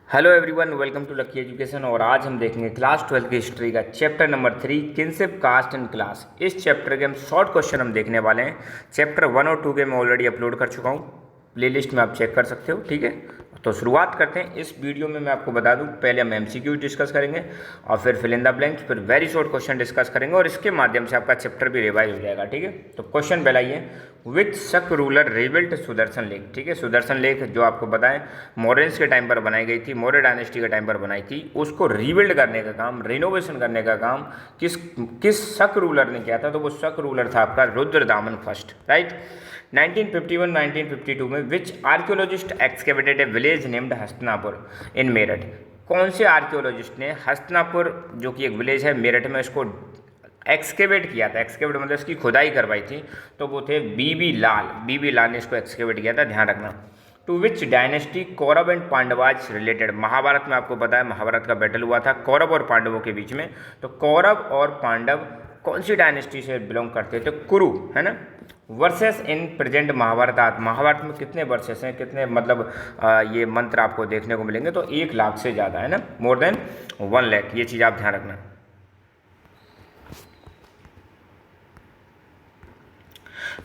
Hello everyone, welcome to Lucky education. और आज हम देखेंगे क्लास 12 की हिस्ट्री का chapter number 3 kinship caste and class. इस चैप्टर के हम शॉर्ट क्वेश्चन हम देखने वाले हैं। चैप्टर 1 और 2 के मैं ऑलरेडी अपलोड कर चुका हूँ, प्लेलिस्ट में आप चेक कर सकते हो। ठीक है, तो शुरुआत करते हैं। इस वीडियो में मैं आपको बता दूं, पहले हम एमसीक्यू डिस्कस करेंगे और फिर फिल इन द ब्लैंक्स, फिर वेरी शॉर्ट क्वेश्चन डिस्कस करेंगे और इसके माध्यम से आपका चैप्टर भी रिवाइज हो जाएगा। ठीक है, तो क्वेश्चन पहला ये, विच शक रूलर रिबिल्ट सुदर्शन लेक। ठीक है, सुदर्शन लेक जो आपको बताएं मौर्यंस के टाइम पर बनाई गई थी, मौर्य डायनेस्टी के टाइम पर बनाई थी। उसको रिबिल्ड करने का काम, रिनोवेशन करने का काम किस किस शक रूलर ने किया था? तो वो शक रूलर था आपका रुद्रदामन फर्स्ट। राइट। 1951-1952 में which archaeologist excavated a village named Hastinapur in Meerut. कौन से आर्कियोलॉजिस्ट ने हस्तिनापुर जो कि एक विलेज है मेरठ में, इसको एक्सकेवेट किया था? एक्सकेवेट मतलब इसकी खुदाई करवाई थी, तो वो थे बीबी लाल। बीबी लाल ने इसको एक्सकेवेट किया था, ध्यान रखना। To which dynasty Kaurava and Pandavas related. Mahabharat में आपको पता है महाभारत का बैटल हुआ था कौरव और पांडवों के बीच में, तो कौरव और पांडव कौन सी डायनेस्टी से बिलोंग करते थे? कुरु, है ना। Verses in present Mahabharat. Mahabharat में कितने वर्सेस हैं, कितने मतलब ये मंत्र आपको देखने को मिलेंगे? तो 1 लाख से ज़्यादा, है ना, मोर देन 1 लाख। ये चीज़ आप ध्यान रखना।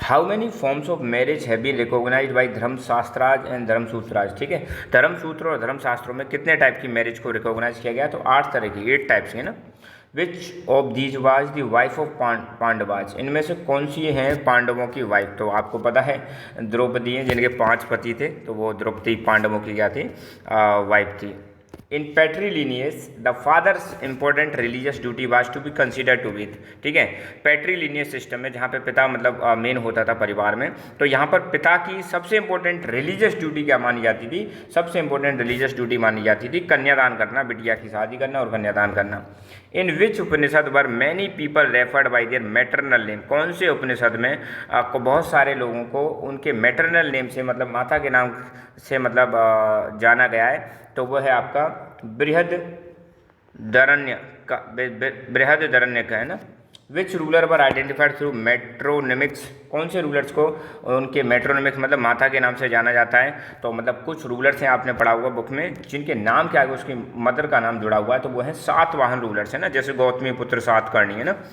How many forms of marriage है B recognised by Dharmashastras and धर्मसूत्राज। ठीक है, धर्मसूत्र और धर्मशास्त्रों में कितने टाइप की मैरिज को रिकॉग्नाइज किया गया? तो 8 तरह की, 8 टाइप्स की, है ना। Which of these was the wife of Pandavas. इनमें से कौन सी हैं पांडवों की वाइफ? तो आपको पता है द्रौपदी हैं, जिनके 5 पति थे, तो वो द्रौपदी पांडवों की क्या थी? वाइफ थी। In patrilineal the father's important religious duty was to be consider to with. ठीक है, पैट्रीलिनियस सिस्टम में जहाँ पे पिता मतलब मेन होता था परिवार में, तो यहाँ पर पिता की सबसे इंपॉर्टेंट रिलीजियस ड्यूटी क्या मानी जाती थी? सबसे इंपॉर्टेंट रिलीजियस ड्यूटी मानी जाती थी कन्यादान करना, बिटिया की शादी करना और कन्यादान करना। In which Upanishad were many people referred by their maternal name. कौन से उपनिषद में आपको बहुत सारे लोगों को उनके मैटरनल नेम से, मतलब माता के नाम से मतलब जाना गया है? तो वो है आपका बृहदरण्य का, बृहदरण्य का, है ना। Which ruler were identified through matronymics. कौन से रूलर्स को उनके मेट्रोनिमिक्स मतलब माता के नाम से जाना जाता है? तो मतलब कुछ रूलर्स हैं, आपने पढ़ा हुआ बुक में, जिनके नाम के आगे उसकी मदर का नाम जुड़ा हुआ है, तो वो है सातवाहन रूलर्स, है ना। जैसे गौतमी पुत्र सातकर्णी, है ना।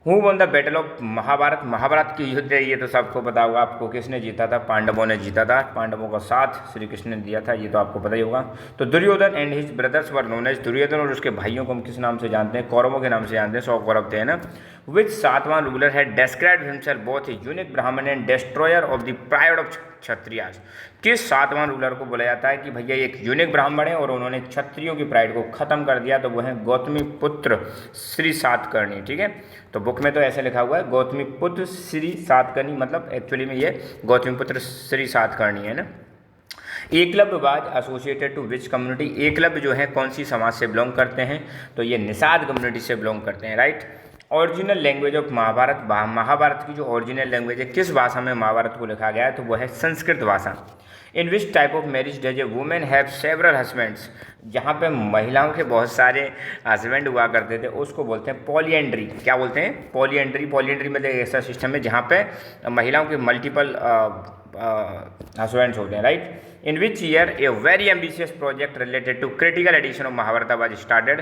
Who won the battle of Mahabharat. Mahabharat की युद्ध है, ये तो सबको पता होगा। आपको किसने जीता था? पांडवों ने जीता था। पांडवों का साथ श्री कृष्ण ने दिया था, ये तो आपको पता ही होगा। तो Duryodhan and his brothers were known as. Duryodhan और उसके भाइयों को हम किस नाम से जानते हैं? कौरवों के नाम से जानते हैं, 100 कौरव थे, है ना। विच सातवां रूलर है डेस्क्राइब हिमसेल्फ बोथ यूनिक ब्राह्मण and destroyer of the pride of Kshatriyas. किस सातवां रूलर को बोला जाता है कि भैया एक यूनिक ब्राह्मण है और उन्होंने क्षत्रियों की प्राइड को खत्म कर दिया? तो वो है गौतमी पुत्र श्री सातकर्णी। ठीक है, तो बुक में तो ऐसे लिखा हुआ है गौतमी पुत्र श्री सातकर्णी, मतलब एक्चुअली में ये गौतमी पुत्र श्री सातकर्णी है ना। Eklavya was associated to which community. Eklavya जो है कौन सी समाज से बिलोंग करते हैं? तो ये निषाद कम्युनिटी से बिलोंग करते हैं। Right. Original language of Mahabharat. Mahabharat की जो ओरिजिनल लैंग्वेज है, किस भाषा में महाभारत को लिखा गया है? तो वो है संस्कृत भाषा। In which type of marriage does a women have several husbands. जहाँ पे महिलाओं के बहुत सारे हस्बैंड हुआ करते थे, उसको बोलते हैं पॉलीएंड्री। क्या बोलते हैं? पॉलीएंड्री। पॉलीएंड्री में एक ऐसा सिस्टम है जहाँ पे महिलाओं के मल्टीपल हस्बैंड्स होते हैं। Right. In which year a very ambitious project related to critical edition of Mahabharat was started.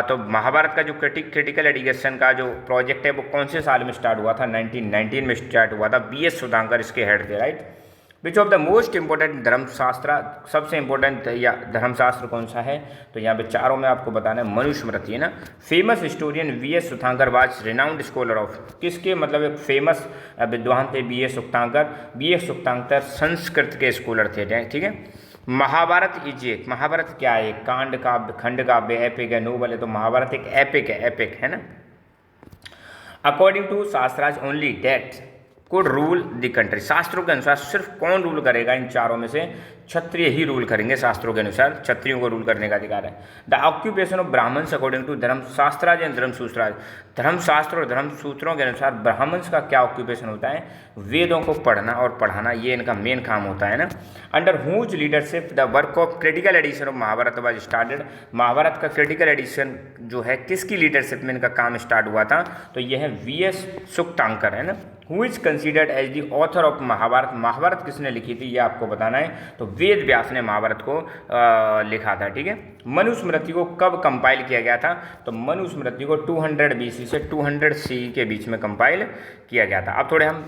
तो महाभारत का जो क्रिटिकल एडिशन का जो प्रोजेक्ट है वो कौन से साल में स्टार्ट हुआ था? 1919 में स्टार्ट हुआ था। BS सुधांकर इसके हेड थे। Right. Which of the most important धर्मशास्त्र। सबसे इंपॉर्टेंट या धर्मशास्त्र कौन सा है? तो यहाँ पे चारों में आपको बताना है मनुस्मृति, है ना। Famous historian VS Sukthankar was renowned scholar of. किसके मतलब एक फेमस विद्वान थे BS सुधांकर। BS सुधांकर संस्कृत के स्कॉलर थे। ठीक है। महाभारत इज एक, महाभारत क्या है? कांड काव्य, खंड काव्य, एपिक है, नोबल है। तो महाभारत एक एपिक है, एपिक, है ना। According to shastras only that could rule the country. शास्त्रों के अनुसार सिर्फ कौन रूल करेगा इन चारों में से? क्षत्रिय ही रूल करेंगे। शास्त्रों के अनुसार क्षत्रियों को रूल करने का अधिकार है। The occupation of Brahmins according to Dharmashastras and Dharmasutras. Dharmashastra और धर्मसूत्रों के अनुसार ब्राह्मण्स का क्या ऑक्यूपेशन होता है? वेदों को पढ़ना और पढ़ाना, ये इनका मेन काम होता है ना। Under whose leadership the work of critical edition of Mahabharat was started. Mahabharat का क्रिटिकल एडिशन जो है किसकी लीडरशिप में इनका काम स्टार्ट हुआ था? तो यह है VS सुक्तांकर, है ना। Who is considered as the author of Mahabharat. Mahabharat किसने लिखी थी ये आपको बताना है। तो वेद व्यास ने महाभारत को लिखा था। ठीक है, मनुस्मृति को कब कंपाइल किया गया था? तो मनुस्मृति को 200 BC से 200 CE के बीच में कंपाइल किया गया था। अब थोड़े हम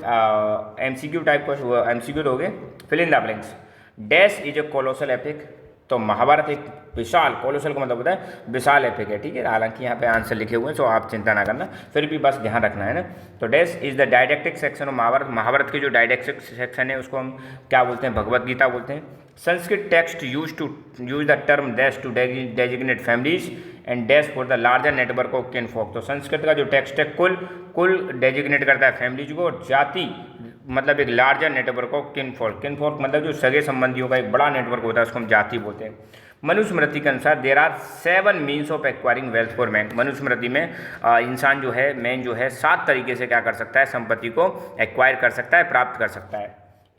MCQ टाइप को MCQ दोगे, fill in the blanks. Dash is a colossal epic. तो महाभारत एक विशाल, कोलोसल का मतलब होता है विशाल एपिक है। ठीक है, हालांकि यहाँ पे आंसर लिखे हुए हैं, तो आप चिंता ना करना, फिर भी बस ध्यान रखना है ना। तो dash is the didactic section of Mahabharat. Mahabharata के जो डायडेक्टिक सेक्शन है उसको हम क्या बोलते हैं? भगवत गीता बोलते हैं। Sanskrit text use the term dash to designate families and dash for the larger network of kinfolk. तो संस्कृत का जो टेक्स्ट है कुल डेजिग्नेट करता है फैमिलीज को, और जाति मतलब एक लार्जर नेटवर्क ऑफ किनफॉक। किनफॉक मतलब जो सगे संबंधियों का एक बड़ा नेटवर्क होता है, उसको हम जाति बोलते हैं। मनुस्मृति के अनुसार there are 7 means of acquiring wealth for man. Manusmriti में इंसान जो है, मैन जो है, 7 तरीके से क्या कर सकता है? संपत्ति को एक्वायर कर सकता है, प्राप्त कर सकता है।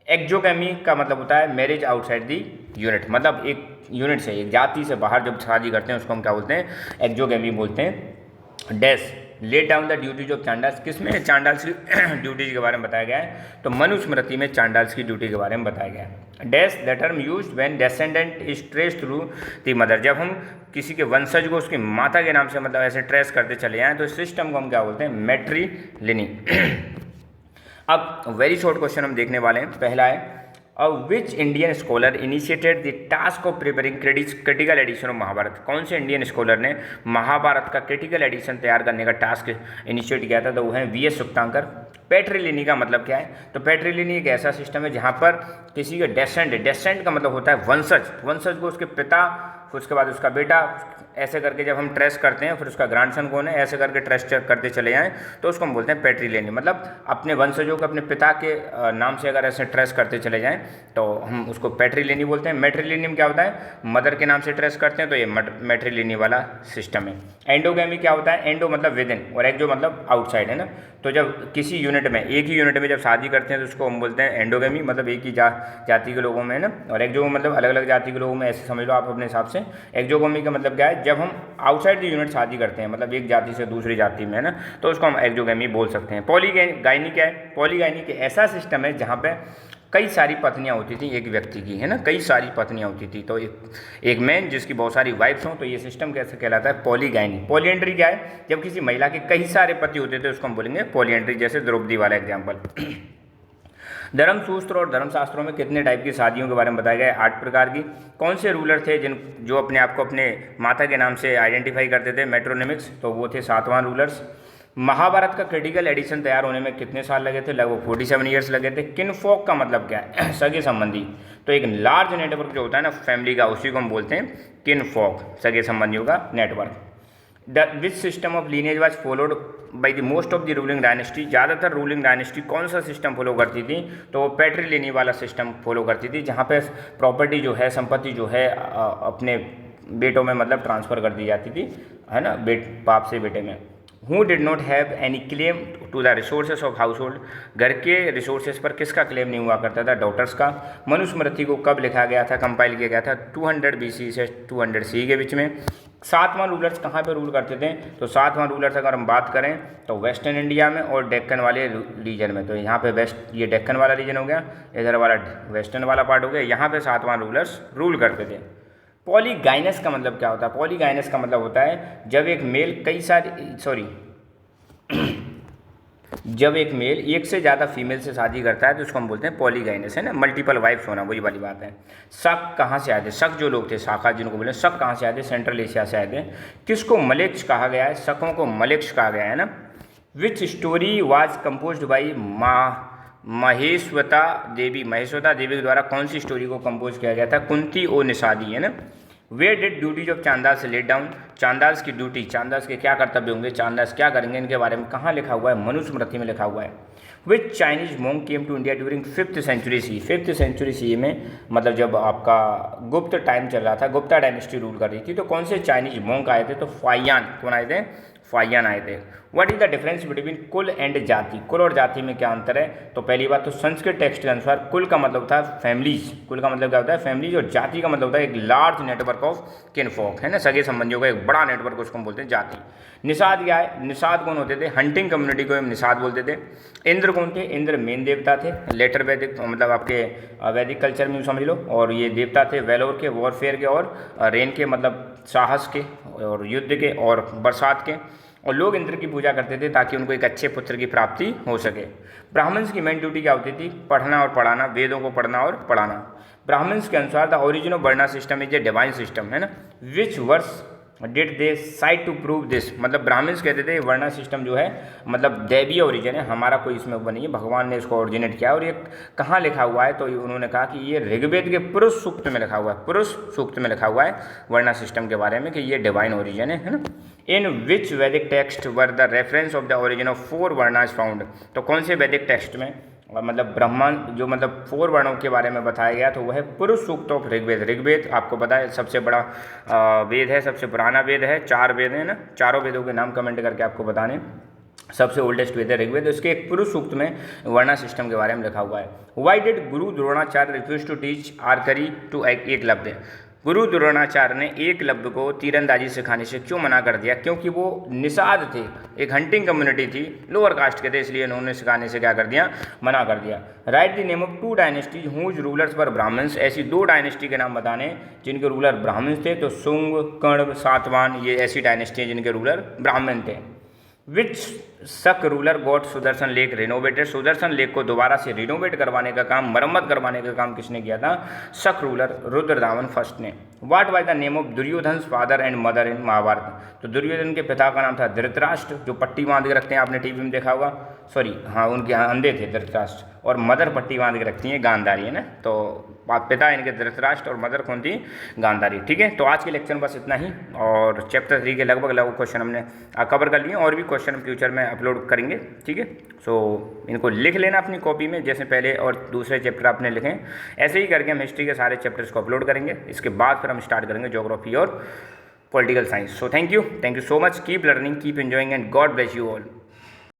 एक्जोगैमी का मतलब होता है मैरिज आउटसाइड दी यूनिट, मतलब एक यूनिट से, एक जाति से बाहर जब शादी करते हैं उसको हम क्या बोलते हैं? एक्जोगैमी बोलते हैं। Dash laid down the duties of Chandalas. किसमें चांडाल्स की ड्यूटीज के बारे में बताया गया है? तो मनुस्मृति में चांडाल्स की ड्यूटी के बारे में बताया गया है। Dash the term used when descendant is trace through the mother. जब हम किसी के वंशज को उसकी माता के नाम से मतलब ऐसे ट्रेस करते चले जाएँ तो इस सिस्टम को हम क्या बोलते हैं? मैट्रिलिनी। अब वेरी शॉर्ट क्वेश्चन हम देखने वाले हैं। पहला है which Indian scholar initiated the task of preparing critical edition of Mahabharat. कौन से इंडियन स्कॉलर ने महाभारत का क्रिटिकल एडिशन तैयार करने का टास्क इनिशिएट किया था? तो वो है VS सुक्तांकर। पैट्रिलिनी का मतलब क्या है? तो पैट्रिलिनी एक ऐसा सिस्टम है जहाँ पर किसी के डेसेंट का मतलब होता है वंशज को उसके पिता, फिर उसके बाद उसका बेटा, ऐसे करके जब हम ट्रेस करते हैं, फिर उसका ग्रैंडसन कौन है, ऐसे करके ट्रेस करते चले जाएं तो उसको हम बोलते हैं पैट्रिलिनी। मतलब अपने वंशजों को अपने पिता के नाम से अगर ऐसे ट्रेस करते चले जाएं तो हम उसको पैट्रिलिनी बोलते हैं। मैट्रिलिनी में क्या होता है? मदर के नाम से ट्रेस करते हैं, तो ये मैट्रिलिनी वाला सिस्टम है। एंडोगैमी क्या होता है? एंडो मतलब विद इन और एक्जो मतलब आउटसाइड, है ना। तो जब किसी यूनिट में, एक ही यूनिट में जब शादी करते हैं तो उसको हम बोलते हैं एंडोगैमी, मतलब एक ही जाति के लोगों में, है ना। और एक्जो मतलब अलग अलग जाति के लोगों में, ऐसे समझ लो आप अपने हिसाब से। एक्जोगैमी का मतलब क्या है? जब हम आउटसाइड द यूनिट शादी करते हैं, मतलब एक जाति से दूसरी जाति में, है ना, तो उसको हम एक्जोगैमी बोल सकते हैं। पॉलीगाइनी क्या है? पॉलीगाइनी के ऐसा सिस्टम है जहाँ पे कई सारी पत्नियां होती थी एक व्यक्ति की, है ना, कई सारी पत्नियां होती थी। तो एक मैन जिसकी बहुत सारी वाइफ्स हों, तो ये सिस्टम कैसे कहलाता है? पॉलीगाइनी। पॉलीएंड्री क्या है? जब किसी महिला के कई सारे पति होते थे उसको हम बोलेंगे पॉलीएंड्री, जैसे द्रौपदी वाला एग्जाम्पल। धर्मसूत्र और धर्मशास्त्रों में कितने टाइप की शादियों के बारे में बताया गया है? 8 प्रकार की। कौन से रूलर थे जो अपने आप को अपने माता के नाम से आइडेंटिफाई करते थे? मेट्रोनिमिक्स। तो वो थे सातवां रूलर्स। महाभारत का क्रिटिकल एडिशन तैयार होने में कितने साल लगे थे? लगभग 47 ईयर्स लगे थे। किनफॉक का मतलब क्या है? सगे संबंधी। तो एक लार्ज नेटवर्क जो होता है ना फैमिली का, उसी को हम बोलते हैं किनफॉक, सगे संबंधियों का network. Which system of lineage was followed by the most of the ruling dynasty. ज़्यादातर रूलिंग डायनेस्टी कौन सा सिस्टम फॉलो करती थी? तो वो पैट्रिलिनी वाला सिस्टम फॉलो करती थी, जहाँ पे प्रॉपर्टी जो है, संपत्ति जो है, अपने बेटों में मतलब ट्रांसफ़र कर दी जाती थी, है ना, बाप से बेटे में। Who did not have any claim to the resources of household. घर के रिसोर्सेज पर किसका क्लेम नहीं हुआ करता था? डॉटर्स का। मनुस्मृति को कब लिखा गया था, कंपाइल किया गया था? 200 BC से 200 CE के बीच में। सातवां रूलर्स कहाँ पे रूल करते थे? तो सातवां रूलर्स अगर हम बात करें तो वेस्टर्न इंडिया में और डेक्कन वाले रीजन में। तो यहाँ पे वेस्ट, ये डेक्कन वाला रीजन हो गया, इधर वाला वेस्टर्न वाला पार्ट हो गया, यहाँ पे सातवां रूलर्स रूल करते थे। पॉलीगाइनस का मतलब क्या होता है? पॉलीगाइनस का मतलब होता है जब एक मेल एक से ज़्यादा फीमेल से शादी करता है तो उसको हम बोलते हैं पॉलीगाइनस, है ना, मल्टीपल वाइफ्स होना, वही वाली बात है। शक कहाँ से आए थे? शक जो लोग थे, शाखा जिनको बोले, शक कहाँ से आए थे? सेंट्रल एशिया से आए थे। किसको मलेक्ष कहा गया है? शकों को मलेक्ष कहा गया है ना। विच स्टोरी वाज कंपोज्ड बाई महेश्वता देवी के द्वारा कौन सी स्टोरी को कंपोज किया गया था? कुंती और निषादी, है ना। Where did duties of Chandalas laid down. Chandalas की ड्यूटी, चांदाल्स के क्या कर्तव्य होंगे, चांदाल्स क्या करेंगे, इनके बारे में कहाँ लिखा हुआ है? मनुस्मृति में लिखा हुआ है। Which Chinese monk came to India during 5th century CE। 5th century CE में मतलब जब आपका गुप्त टाइम चल रहा था, गुप्ता डायनेस्टी रूल कर रही थी, तो कौन से चाइनीज मोंक आए थे? तो फाइयान। कौन आए थे? फाइयान आए थे। What is the difference between कुल एंड जाति, कुल और जाति में क्या अंतर है? तो पहली बात तो संस्कृत टेक्स्ट के अनुसार कुल का मतलब होता है फैमिलीज, कुल का मतलब क्या होता है फैमिलीज, और जाति का मतलब होता है एक लार्ज नेटवर्क ऑफ किनफॉक, है ना, सगे संबंधियों का एक बड़ा नेटवर्क, उसको हम बोलते हैं जाति। निषाद क्या है? निषाद कौन होते थे? हंटिंग कम्युनिटी को हम निषाद बोलते थे। इंद्र कौन थे? इंद्र मेन देवता थे, लेटर वैदिक मतलब आपके वैदिक कल्चर में समझ लो, और ये देवता थे वेलोर के, वॉरफेयर के, और रेन के मतलब साहस के और युद्ध के और बरसात के, और लोग इंद्र की पूजा करते थे ताकि उनको एक अच्छे पुत्र की प्राप्ति हो सके। ब्राह्मण्स की मेन ड्यूटी क्या होती थी? पढ़ना और पढ़ाना, वेदों को पढ़ना और पढ़ाना। ब्राह्मण्स के अनुसार the origin of varna system is a divine system, है ना। Which verse did they cite to prove this, मतलब ब्राह्मण्स कहते थे वर्णा सिस्टम जो है मतलब दैवीय ओरिजिन है, हमारा कोई इसमें वो नहीं है, भगवान ने इसको ओरिजिनेट किया। और ये कहाँ लिखा हुआ है? तो उन्होंने कहा कि ये ऋग्वेद के पुरुष सूक्त में लिखा हुआ है, पुरुष सूक्त में लिखा हुआ है वर्णा सिस्टम के बारे में कि ये डिवाइन ओरिजिन है ना। इन विच वैदिक text were the reference of the origin of 4 varnas found, तो कौन से वैदिक टेक्स्ट में मतलब ब्राह्मण जो मतलब 4 वर्णों के बारे में बताया गया? तो वह है पुरुष सूक्त ऑफ ऋग्वेद। ऋग्वेद आपको पता है सबसे बड़ा वेद है, सबसे पुराना वेद है, 4 वेद हैं ना, चारों वेदों के नाम कमेंट करके आपको बताने। सबसे ओल्डेस्ट वेद है ऋग्वेद, इसके एक पुरुष सूक्त में वर्णा सिस्टम के बारे में लिखा हुआ है। Why did Guru Dronacharya refuse to teach archery to Eklavya, Guru Dronacharya ने एकलव्य को तीरंदाजी सिखाने से क्यों मना कर दिया? क्योंकि वो निषाद थे, एक हंटिंग कम्युनिटी थी, लोअर कास्ट के थे, इसलिए उन्होंने सिखाने से क्या कर दिया? मना कर दिया। Write the name of 2 dynasties whose rulers were Brahmans, ऐसी 2 डायनेस्टी के नाम बताने जिनके रूलर ब्राह्मण थे। तो शुंग, कण्व, सातवाहन, ये ऐसी डायनेस्टी हैं जिनके रूलर ब्राह्मण थे। विच शक ruler got Sudarshan lake renovated, Sudarshan lake को दोबारा से रिनोवेट करवाने का काम, मरम्मत करवाने का काम किसने किया था? शक रूलर रुद्रदामन फर्स्ट ने। What was the name of Duryodhan father and mother in Mahabharat, तो दुर्योधन के पिता का नाम था धृतराष्ट्र, जो पट्टी बांध के रखते हैं, आपने टीवी में देखा होगा, सॉरी हाँ उनके यहाँ अंधे थे धृतराष्ट्र, और मदर पट्टी बांध के रखती हैं गांधारी, है ना। तो पिता इनके धृतराष्ट्र और मदर कौन थी? गांधारी। ठीक है, तो आज के लेक्चर में बस इतना ही, और चैप्टर 3 के लगभग क्वेश्चन हमने कवर कर लिए, और भी क्वेश्चन फ्यूचर में अपलोड करेंगे। ठीक है, सो इनको लिख लेना अपनी कॉपी में, जैसे पहले और दूसरे चैप्टर आपने लिखे, ऐसे ही करके हम हिस्ट्री के सारे चैप्टर्स को अपलोड करेंगे। इसके बाद फिर हम स्टार्ट करेंगे ज्योग्राफी और political science. So thank you so much, keep learning, keep enjoying, and God bless you all.